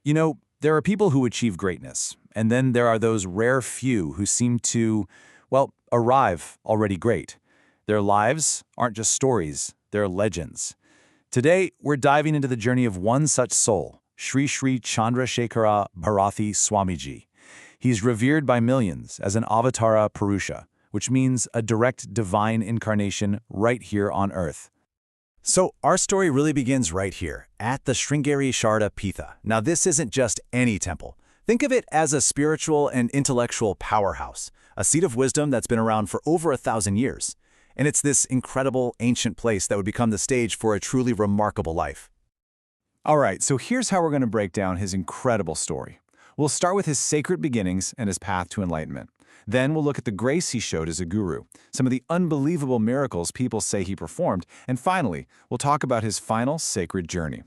There are people who achieve greatness, and then there are those rare few who seem to, well, arrive already great. Their lives aren't just stories, they're legends. Today, we're diving into the journey of one such soul, Sri Sri Chandrasekhara Bharathi Swamiji. He's revered by millions as an Avatara Purusha, which means a direct divine incarnation right here on Earth. So our story really begins right here, at the Sringeri Sharda Pitha. Now this isn't just any temple. Think of it as a spiritual and intellectual powerhouse, a seat of wisdom that's been around for over 1,000 years. And it's this incredible ancient place that would become the stage for a truly remarkable life. All right, so here's how we're going to break down his incredible story. We'll start with his sacred beginnings and his path to enlightenment. Then we'll look at the grace he showed as a guru, some of the unbelievable miracles people say he performed, and finally, we'll talk about his final sacred journey.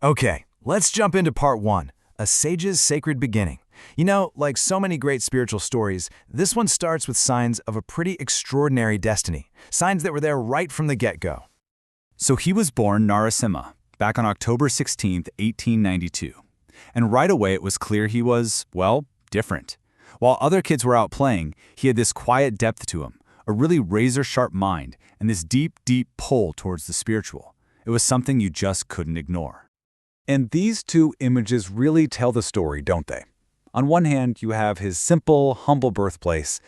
Okay, let's jump into part one, a sage's sacred beginning. Like so many great spiritual stories, this one starts with signs of a pretty extraordinary destiny, signs that were there right from the get-go. So he was born Narasimha, back on October 16, 1892. And right away it was clear he was, well, different. While other kids were out playing, he had this quiet depth to him, a really razor-sharp mind, and this deep, deep pull towards the spiritual. It was something you just couldn't ignore. And these two images really tell the story, don't they? On one hand, you have his simple, humble birthplace,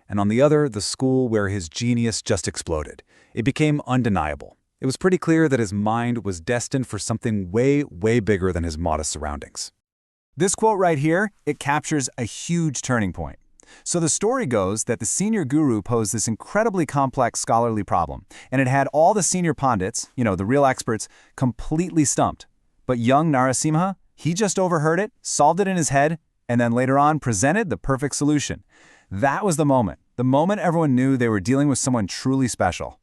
and on the other, the school where his genius just exploded. It became undeniable. It was pretty clear that his mind was destined for something way, way bigger than his modest surroundings. This quote right here, it captures a huge turning point. So the story goes that the senior guru posed this incredibly complex scholarly problem, and it had all the senior pandits, the real experts, completely stumped. But young Narasimha, he just overheard it, solved it in his head, and then later on presented the perfect solution. That was the moment everyone knew they were dealing with someone truly special.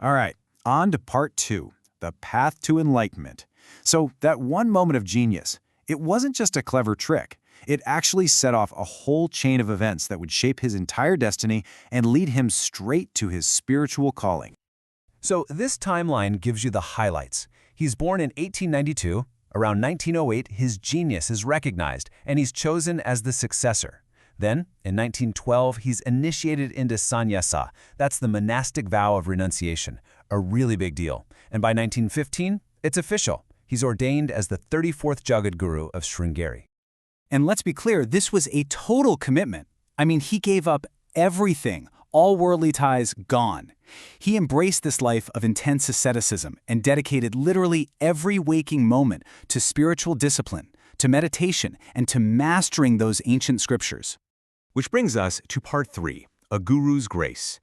All right, on to part two, the path to enlightenment. So that one moment of genius, it wasn't just a clever trick. It actually set off a whole chain of events that would shape his entire destiny and lead him straight to his spiritual calling. So this timeline gives you the highlights. He's born in 1892. Around 1908, his genius is recognized, and he's chosen as the successor. Then, in 1912, he's initiated into sannyasa. That's the monastic vow of renunciation, a really big deal. And by 1915, it's official. He's ordained as the 34th Jagat Guru of Sringeri. And let's be clear, this was a total commitment. He gave up everything, all worldly ties gone. He embraced this life of intense asceticism and dedicated literally every waking moment to spiritual discipline, to meditation, and to mastering those ancient scriptures. Which brings us to part three, a guru's grace.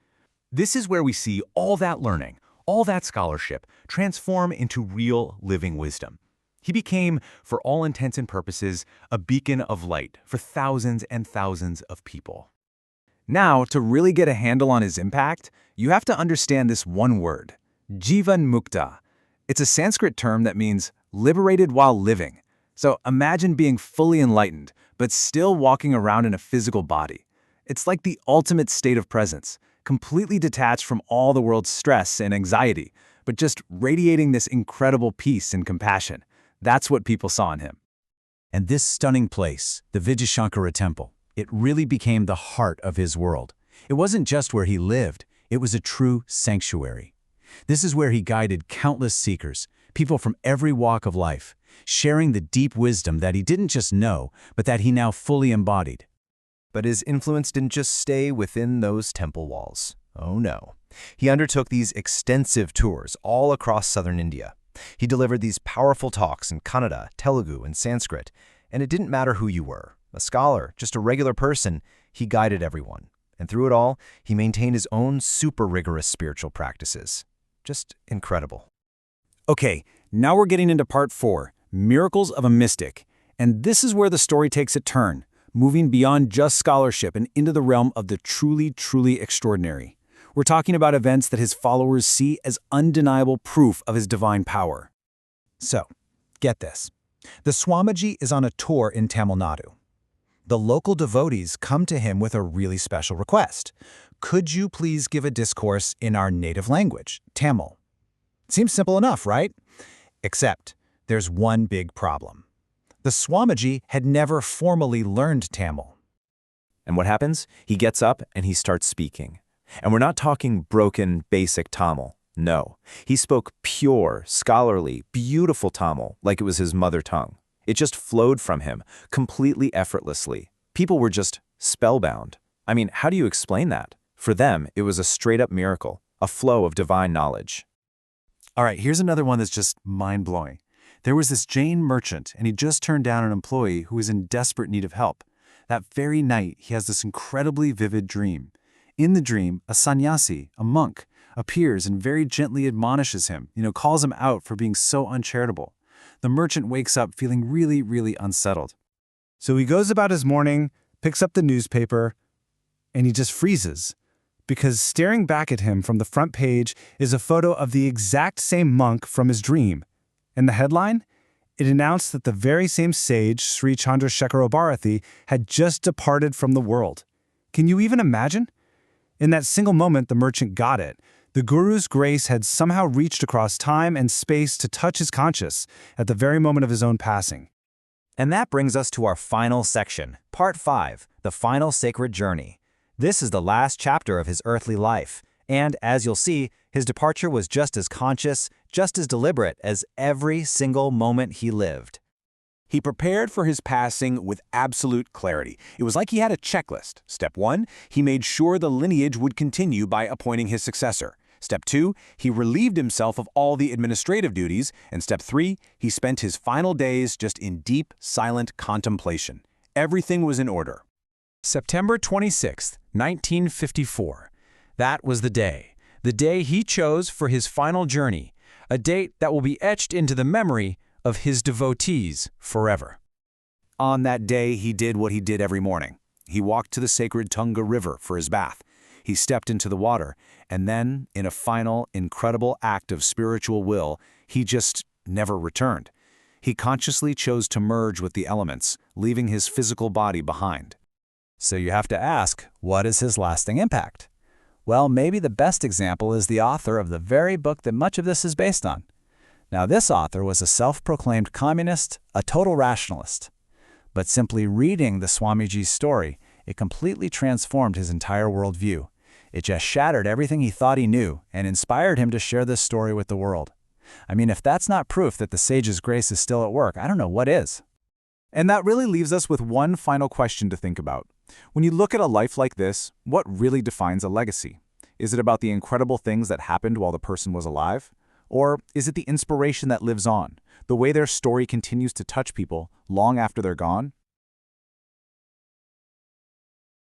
This is where we see all that learning, all that scholarship, transform into real living wisdom. He became, for all intents and purposes, a beacon of light for thousands and thousands of people. Now, to really get a handle on his impact, you have to understand this one word, Jivan Mukta. It's a Sanskrit term that means liberated while living. So imagine being fully enlightened, but still walking around in a physical body. It's like the ultimate state of presence, completely detached from all the world's stress and anxiety, but just radiating this incredible peace and compassion. That's what people saw in him. And this stunning place, the Vijayashankara Temple, it really became the heart of his world. It wasn't just where he lived, it was a true sanctuary. This is where he guided countless seekers, people from every walk of life, sharing the deep wisdom that he didn't just know, but that he now fully embodied. But his influence didn't just stay within those temple walls. Oh no. He undertook these extensive tours all across southern India. He delivered these powerful talks in Kannada, Telugu, and Sanskrit, and it didn't matter who you were. A scholar, just a regular person, he guided everyone. And through it all, he maintained his own super rigorous spiritual practices. Just incredible. Okay, now we're getting into part four, Miracles of a Mystic. And this is where the story takes a turn, moving beyond just scholarship and into the realm of the truly, truly extraordinary. We're talking about events that his followers see as undeniable proof of his divine power. So, get this. The Swamiji is on a tour in Tamil Nadu. The local devotees come to him with a really special request. Could you please give a discourse in our native language, Tamil? Seems simple enough, right? Except there's one big problem. The Swamiji had never formally learned Tamil. And what happens? He gets up and he starts speaking. And we're not talking broken, basic Tamil. No, he spoke pure, scholarly, beautiful Tamil like it was his mother tongue. It just flowed from him, completely effortlessly. People were just spellbound. I mean, how do you explain that? For them, it was a straight-up miracle, a flow of divine knowledge. All right, here's another one that's just mind-blowing. There was this Jain merchant, and he just turned down an employee who was in desperate need of help. That very night, he has this incredibly vivid dream. In the dream, a sannyasi, a monk, appears and very gently admonishes him, calls him out for being so uncharitable. The merchant wakes up feeling really, really unsettled. So he goes about his morning, picks up the newspaper, and he just freezes. Because staring back at him from the front page is a photo of the exact same monk from his dream. And the headline? It announced that the very same sage, Sri Chandrasekhara Bharathi, had just departed from the world. Can you even imagine? In that single moment, the merchant got it. The Guru's grace had somehow reached across time and space to touch his conscience at the very moment of his own passing. And that brings us to our final section, Part 5, the final sacred journey. This is the last chapter of his earthly life, and as you'll see, his departure was just as conscious, just as deliberate as every single moment he lived. He prepared for his passing with absolute clarity. It was like he had a checklist. Step 1, he made sure the lineage would continue by appointing his successor. Step 2, he relieved himself of all the administrative duties. And Step 3, he spent his final days just in deep, silent contemplation. Everything was in order. September 26, 1954. That was the day he chose for his final journey, a date that will be etched into the memory of his devotees forever. On that day, he did what he did every morning. He walked to the sacred Tunga River for his bath. He stepped into the water, and then, in a final, incredible act of spiritual will, he just never returned. He consciously chose to merge with the elements, leaving his physical body behind. So you have to ask, what is his lasting impact? Well, maybe the best example is the author of the very book that much of this is based on. Now, this author was a self-proclaimed communist, a total rationalist. But simply reading the Swamiji's story, it completely transformed his entire worldview. It just shattered everything he thought he knew and inspired him to share this story with the world. I mean, if that's not proof that the sage's grace is still at work, I don't know what is. And that really leaves us with one final question to think about. When you look at a life like this, what really defines a legacy? Is it about the incredible things that happened while the person was alive? Or is it the inspiration that lives on, the way their story continues to touch people long after they're gone?